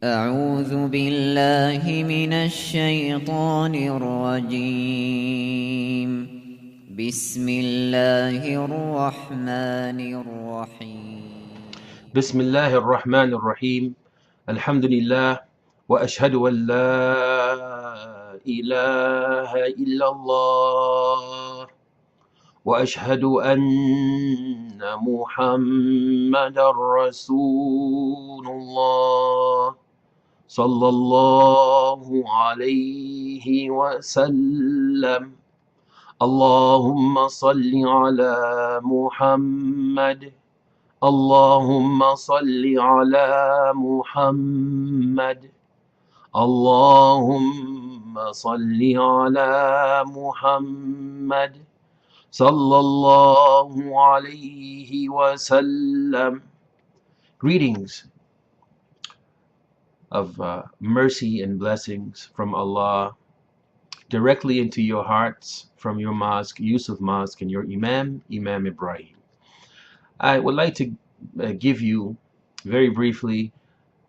أعوذ بالله من الشيطان الرجيم. بسم الله الرحمن الرحيم. بسم الله الرحمن الرحيم. الحمد لله وأشهد أن لا إله إلا الله وأشهد أن محمدا رسول الله صلى الله عليه وسلم. اللهم صل على محمد. اللهم صل على محمد. اللهم صل على محمد صلى الله عليه وسلم. Greetings of mercy and blessings from Allah directly into your hearts from your mosque, Yusuf Mosque, and your Imam Ibrahim. I would like to give you very briefly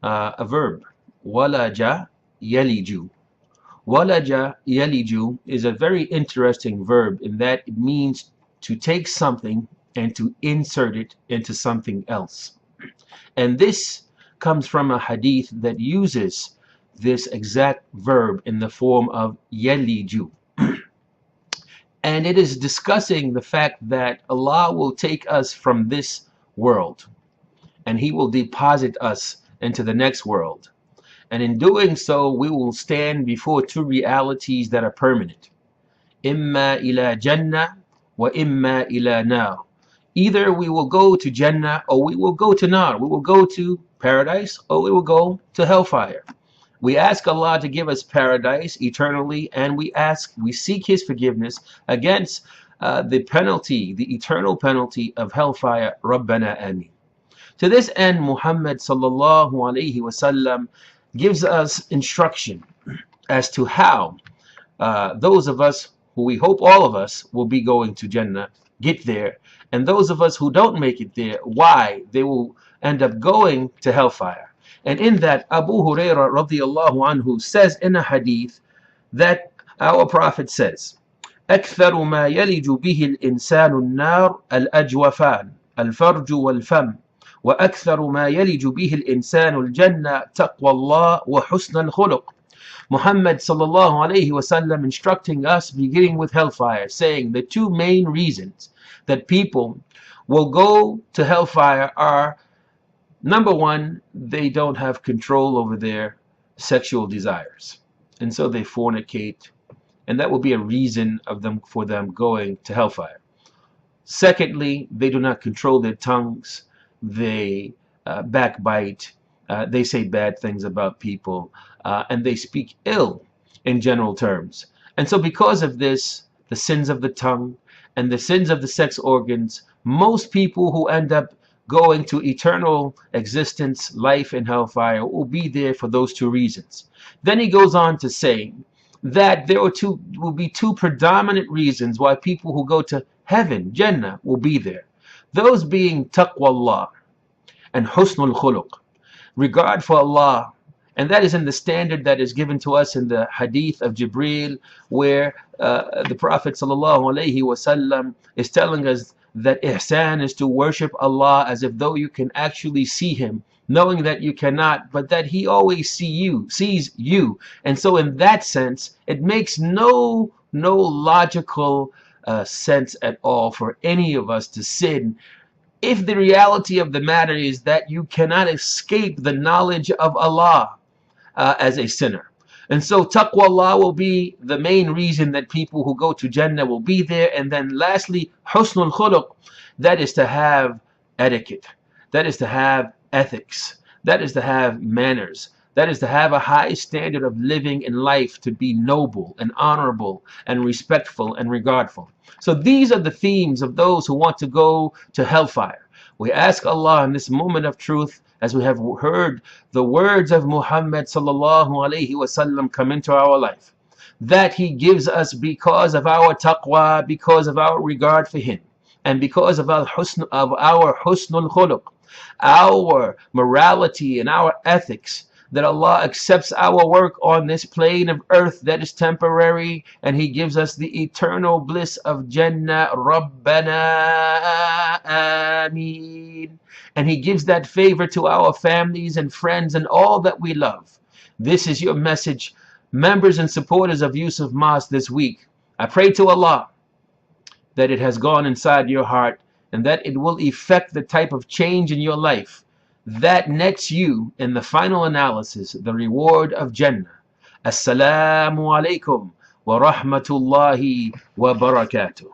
a verb, walaja yaliju. Walaja yaliju is a very interesting verb in that it means to take something and to insert it into something else. And this comes from a hadith that uses this exact verb in the form of yaliju. And it is discussing the fact that Allah will take us from this world and He will deposit us into the next world. And in doing so, we will stand before two realities that are permanent. Imma ila Jannah wa imma ila nar. Either we will go to Jannah or we will go to nar. We will go to paradise or we will go to hellfire. We ask Allah to give us paradise eternally, and we seek His forgiveness against the penalty, the eternal penalty of hellfire. Rabbana Ameen. To this end, Muhammad sallallahu alaihi wasallam gives us instruction as to how those of us who we hope all of us will be going to Jannah get there, and those of us who don't make it there, why they will end up going to hellfire. And in that, Abu Hurairah radiallahu anhu says in a hadith that our Prophet says, أكثر ما يلج به الإنسان النار الأجوفان الفرج والفم وأكثر ما يلج به الإنسان الجنة تقوى الله وحسن الخلق. Muhammad sallallahu alayhi wasallam instructing us beginning with hellfire, saying the two main reasons that people will go to hellfire are, number one, they don't have control over their sexual desires, and so they fornicate, and that will be a reason for them going to hellfire. Secondly, they do not control their tongues. They backbite, they say bad things about people, and they speak ill in general terms. And so because of this, the sins of the tongue and the sins of the sex organs, most people who end up going to eternal existence, life in hellfire, will be there for those two reasons. Then he goes on to say that there will be two predominant reasons why people who go to heaven, Jannah, will be there. Those being taqwallah and husnul khuluq, regard for Allah. And that is in the standard that is given to us in the hadith of Jibreel, where the Prophet ﷺ is telling us that ihsan is to worship Allah as if though you can actually see Him, knowing that you cannot, but that He always sees you. And so in that sense, it makes no logical sense at all for any of us to sin, if the reality of the matter is that you cannot escape the knowledge of Allah as a sinner. And so taqwallah will be the main reason that people who go to Jannah will be there. And then lastly, husnul khuluq, that is to have etiquette, that is to have ethics, that is to have manners, that is to have a high standard of living in life, to be noble and honorable and respectful and regardful. So these are the themes of those who want to go to hellfire. We ask Allah in this moment of truth, as we have heard the words of Muhammad sallallahu alaihi wasallam come into our life, that He gives us because of our taqwa, because of our regard for Him, and because of our husnul khuluq, our morality and our ethics, that Allah accepts our work on this plane of earth that is temporary, and He gives us the eternal bliss of Jannah. Rabbana Ameen. And He gives that favor to our families and friends and all that we love. This is your message, members and supporters of Yusuf Mosque this week. I pray to Allah that it has gone inside your heart and that it will effect the type of change in your life that nets you in the final analysis the reward of Jannah. Assalamu alaikum wa rahmatullahi wa barakatuh.